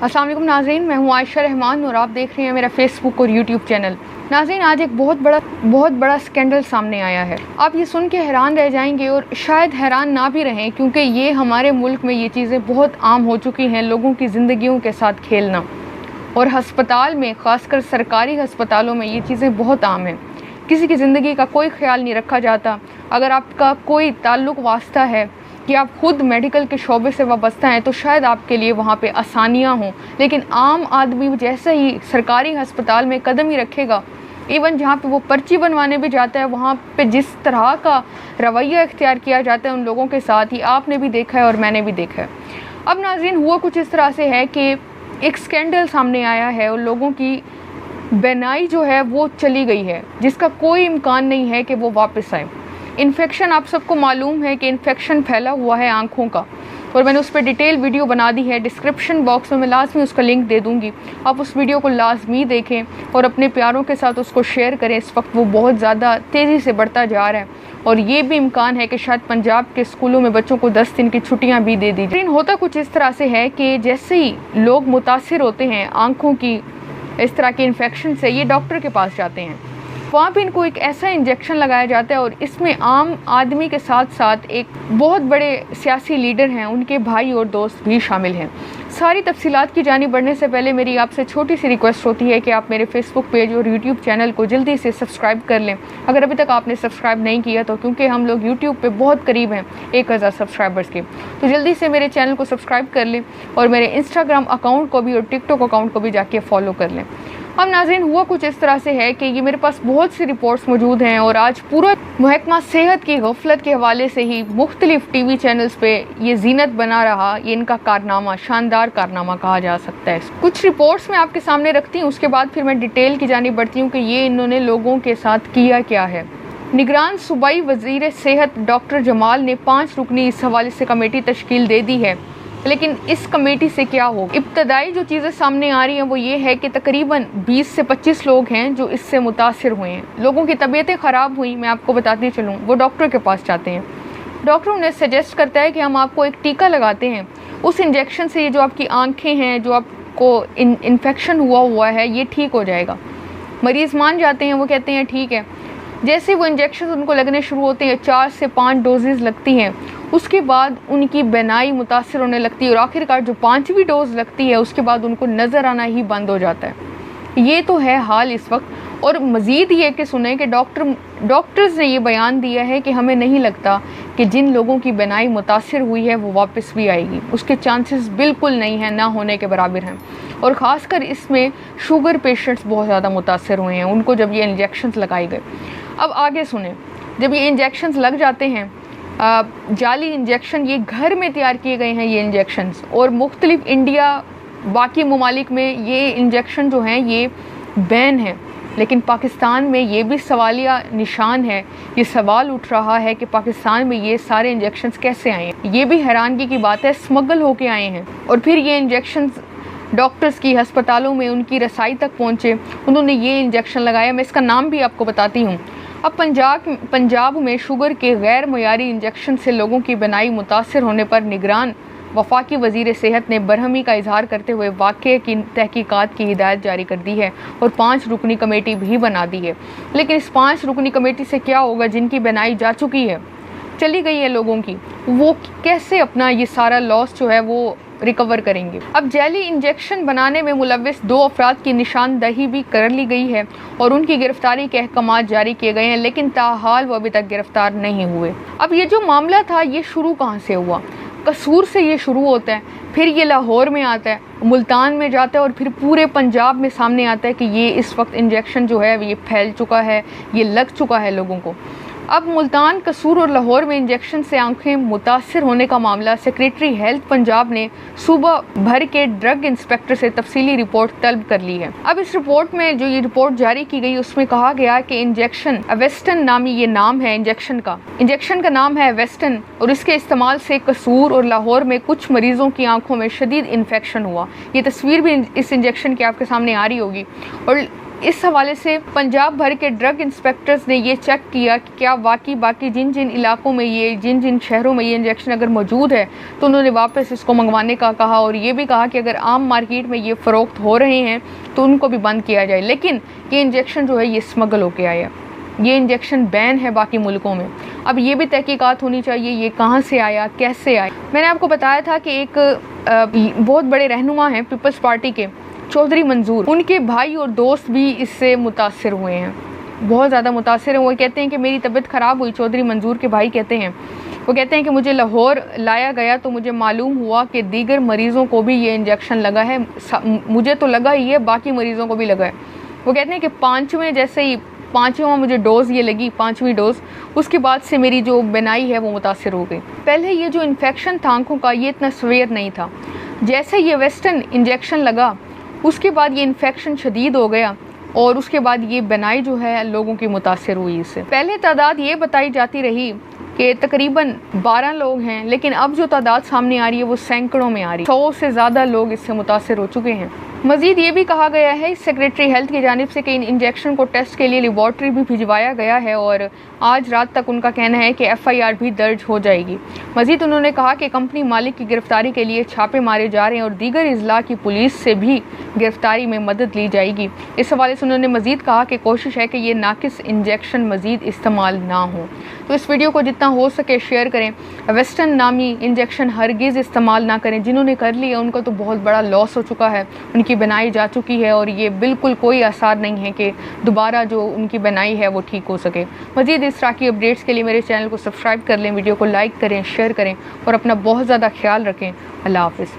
अस्सलाम वालेकुम नाज़रीन, मैं हूँ आयशा रहमान और आप देख रहे हैं मेरा फेसबुक और यूट्यूब चैनल। नाज़रीन, आज एक बहुत बड़ा स्कैंडल सामने आया है। आप ये सुन के हैरान रह जाएंगे और शायद हैरान ना भी रहें, क्योंकि ये हमारे मुल्क में ये चीज़ें बहुत आम हो चुकी हैं, लोगों की ज़िंदगियों के साथ खेलना। और हस्पताल में, ख़ासकर सरकारी हस्पतालों में ये चीज़ें बहुत आम हैं। किसी की ज़िंदगी का कोई ख्याल नहीं रखा जाता। अगर आपका कोई ताल्लुक़ वास्ता है कि आप खुद मेडिकल के शोबे से वाबस्ता हैं तो शायद आपके लिए वहाँ पे आसानियाँ हों, लेकिन आम आदमी जैसे ही सरकारी हस्पताल में कदम ही रखेगा, इवन जहाँ पे वो पर्ची बनवाने भी जाता है, वहाँ पे जिस तरह का रवैया इख्तियार किया जाता है उन लोगों के साथ, ही आपने भी देखा है और मैंने भी देखा है। अब नाज़रीन, हुआ कुछ इस तरह से है कि एक स्कैंडल सामने आया है और लोगों की बेनाई जो है वो चली गई है, जिसका कोई इम्कान नहीं है कि वो वापस आए। इन्फेक्शन, आप सबको मालूम है कि इन्फेक्शन फैला हुआ है आँखों का, और मैंने उस पर डिटेल वीडियो बना दी है। डिस्क्रिप्शन बॉक्स में मैं लाजमी उसका लिंक दे दूँगी, आप उस वीडियो को लाजमी देखें और अपने प्यारों के साथ उसको शेयर करें। इस वक्त वो बहुत ज़्यादा तेज़ी से बढ़ता जा रहा है और ये भी इम्कान है कि शायद पंजाब के स्कूलों में बच्चों को 10 दिन की छुट्टियाँ भी दे दी जाए। लेकिन होता कुछ इस तरह से है कि जैसे ही लोग मुतासिर होते हैं आँखों की इस तरह के इन्फेक्शन से, ये डॉक्टर के पास जाते हैं। वहाँ पे इनको एक ऐसा इंजेक्शन लगाया जाता है और इसमें आम आदमी के साथ साथ एक बहुत बड़े सियासी लीडर हैं, उनके भाई और दोस्त भी शामिल हैं। सारी तफसीलात की जानी बढ़ने से पहले मेरी आपसे छोटी सी रिक्वेस्ट होती है कि आप मेरे फेसबुक पेज और यूट्यूब चैनल को जल्दी से सब्सक्राइब कर लें, अगर अभी तक आपने सब्सक्राइब नहीं किया तो, क्योंकि हम लोग यूट्यूब पे बहुत करीब हैं 1000 सब्सक्राइबर्स के। तो जल्दी से मेरे चैनल को सब्सक्राइब कर लें और मेरे इंस्टाग्राम अकाउंट को भी और टिकटॉक अकाउंट को भी जाके फॉलो कर लें। अब नाज़रीन, हुआ कुछ इस तरह से है कि ये मेरे पास बहुत सी रिपोर्ट्स मौजूद हैं और आज पूरा महकमा सेहत की गफलत के हवाले से ही मुख्तलिफ टीवी चैनल्स पे ये जीनत बना रहा। ये इनका कारनामा, शानदार कारनामा कहा जा सकता है। कुछ रिपोर्ट्स मैं आपके सामने रखती हूँ, उसके बाद फिर मैं डिटेल की जानी बढ़ती हूँ कि ये इन्होंने लोगों के साथ किया क्या है। निगरान सूबाई वज़ीर सेहत डॉक्टर जमाल ने 5 रुकनी इस हवाले से कमेटी तश्कील दे दी है, लेकिन इस कमेटी से क्या हो। इब्तदाई जो चीज़ें सामने आ रही हैं वो ये है कि तकरीबन 20 से 25 लोग हैं जो इससे मुतासिर हुए हैं। लोगों की तबीयतें ख़राब हुई, मैं आपको बताती चलूँ, वो डॉक्टर के पास जाते हैं। डॉक्टर उन्हें सजेस्ट करता है कि हम आपको एक टीका लगाते हैं, उस इंजेक्शन से ये जो आपकी आँखें हैं, जो आपको इन्फेक्शन हुआ है, ये ठीक हो जाएगा। मरीज़ मान जाते हैं, वो कहते हैं ठीक है। जैसे वो इंजेक्शन उनको लगने शुरू होते हैं, 4 से 5 डोजेज़ लगती हैं, उसके बाद उनकी बेनाई मुतासिर होने लगती है और आखिरकार जो 5वीं डोज लगती है उसके बाद उनको नज़र आना ही बंद हो जाता है। ये तो है हाल इस वक्त। और मज़ीद ये कि सुने कि डॉक्टर्स ने ये बयान दिया है कि हमें नहीं लगता कि जिन लोगों की बेनाई मुतासिर हुई है वो वापस भी आएगी, उसके चांसेस बिल्कुल नहीं हैं, ना होने के बराबर हैं। और ख़ासकर इसमें शुगर पेशेंट्स बहुत ज़्यादा मुतासिर हुए हैं उनको जब ये इंजेक्शन्स लगाए गए। अब आगे सुने, जब ये इंजेक्शन्स लग जाते हैं, जाली इंजेक्शन, ये घर में तैयार किए गए हैं ये इंजेक्शन्स, और मुख्तलिफ इंडिया बाकी ममालिक में ये इंजेक्शन जो हैं ये बैन है, लेकिन पाकिस्तान में ये भी सवालिया निशान है। ये सवाल उठ रहा है कि पाकिस्तान में ये सारे इंजेक्शन्स कैसे आए हैं। ये भी हैरानगी की बात है, स्मगल होके आए हैं और फिर ये इंजेक्शन्स डॉक्टर्स की हस्पतालों में उनकी रसाई तक पहुँचे, उन्होंने ये इंजेक्शन लगाया। मैं इसका नाम भी आपको बताती हूँ। अब पंजाब में शुगर के गैर मयारी इंजेक्शन से लोगों की बेनाई मुतासिर होने पर निगरान वफाकी वज़ीर सेहत ने बरहमी का इजहार करते हुए वाक़े की तहकीकात की हिदायत जारी कर दी है और 5 रुकनी कमेटी भी बना दी है। लेकिन इस 5 रुकनी कमेटी से क्या होगा जिनकी बेनाई जा चुकी है, चली गई है लोगों की, वो कैसे अपना ये सारा लॉस जो है वो रिकवर करेंगे। अब जैली इंजेक्शन बनाने में मुलव्विस 2 अफराद की निशानदही भी कर ली गई है और उनकी गिरफ्तारी के अहकाम जारी किए गए हैं, लेकिन ताहाल वो अभी तक गिरफ्तार नहीं हुए। अब ये जो मामला था ये शुरू कहाँ से हुआ? कसूर से ये शुरू होता है, फिर ये लाहौर में आता है, मुल्तान में जाता है और फिर पूरे पंजाब में सामने आता है कि ये इस वक्त इंजेक्शन जो है ये फैल चुका है, ये लग चुका है लोगों को। अब मुल्तान, कसूर और लाहौर में इंजेक्शन से आंखें मुतासिर होने का मामला सेक्रेटरी हेल्थ पंजाब ने सूबा भर के ड्रग इंस्पेक्टर से तफसीली रिपोर्ट तलब कर ली है। अब इस रिपोर्ट में जो ये रिपोर्ट जारी की गई उसमें कहा गया कि इंजेक्शन अवेस्टन नामी ये नाम है इंजेक्शन का नाम है अवेस्टन, और इसके इस्तेमाल से कसूर और लाहौर में कुछ मरीजों की आंखों में शदीद इन्फेक्शन हुआ। ये तस्वीर भी इस इंजेक्शन की आपके सामने आ रही होगी। और इस हवाले से पंजाब भर के ड्रग इंस्पेक्टर्स ने ये चेक किया कि क्या वाकई बाकी जिन जिन इलाकों में ये जिन शहरों में ये इंजेक्शन अगर मौजूद है तो उन्होंने वापस इसको मंगवाने का कहा, और ये भी कहा कि अगर आम मार्केट में ये फ़रोख्त हो रहे हैं तो उनको भी बंद किया जाए। लेकिन ये इंजेक्शन जो है ये स्मगल होके आया, ये इंजेक्शन बैन है बाकी मुल्कों में। अब ये भी तहकीकात होनी चाहिए ये कहाँ से आया, कैसे आया। मैंने आपको बताया था कि एक बहुत बड़े रहनुमा हैं पीपल्स पार्टी के, चौधरी मंजूर, उनके भाई और दोस्त भी इससे मुतासिर हुए हैं, बहुत ज़्यादा मुतासिर हुए। कहते हैं कि मेरी तबीयत ख़राब हुई, चौधरी मंजूर के भाई कहते हैं, वो कहते हैं कि मुझे लाहौर लाया गया तो मुझे मालूम हुआ कि दीगर मरीज़ों को भी ये इंजेक्शन लगा है, मुझे तो लगा ही है, बाकी मरीज़ों को भी लगा है। वो कहते हैं कि पाँचवें मुझे डोज़ ये लगी, 5वीं डोज़, उसके बाद से मेरी जो बिनाई है वो मुतासिर हो गई। पहले ये जो इन्फेक्शन था आँखों का ये इतना सवेयर नहीं था, जैसे ये वेस्टर्न इंजेक्शन लगा उसके बाद ये इन्फेक्शन शदीद हो गया और उसके बाद ये बिनाई जो है लोगों की मुतासिर हुई इससे। पहले तादाद ये बताई जाती रही कि तकरीबन 12 लोग हैं, लेकिन अब जो तादाद सामने आ रही है वो सैकड़ों में आ रही है, 100 से ज़्यादा लोग इससे मुतासिर हो चुके हैं। मज़ीद ये भी कहा गया है सेक्रेटरी हेल्थ की जानिब से कि इन इंजेक्शन को टेस्ट के लिए लेबॉर्ट्री भी भिजवाया गया है और आज रात तक उनका कहना है कि FIR भी दर्ज हो जाएगी। मज़ीद उन्होंने कहा कि कंपनी मालिक की गिरफ्तारी के लिए छापे मारे जा रहे हैं और दीगर अजला की पुलिस से भी गिरफ्तारी में मदद ली जाएगी। इस हवाले से उन्होंने मज़ीद कहा कि कोशिश है कि ये नाकिस इंजेक्शन मज़ीद इस्तेमाल ना हो। तो इस वीडियो को जितना हो सके शेयर करें। वेस्टर्न नामी इंजेक्शन हरगिज़ इस्तेमाल ना करें, जिन्होंने कर लिया उनका तो बहुत बड़ा लॉस हो चुका है, उनकी बनाई जा चुकी है और ये बिल्कुल कोई आसार नहीं है कि दोबारा जो उनकी बनाई है वो ठीक हो सके। मज़ीद इस तरह की अपडेट्स के लिए मेरे चैनल को सब्सक्राइब कर लें, वीडियो को लाइक करें, शेयर करें और अपना बहुत ज़्यादा ख्याल रखें। अल्लाह हाफ़िज़।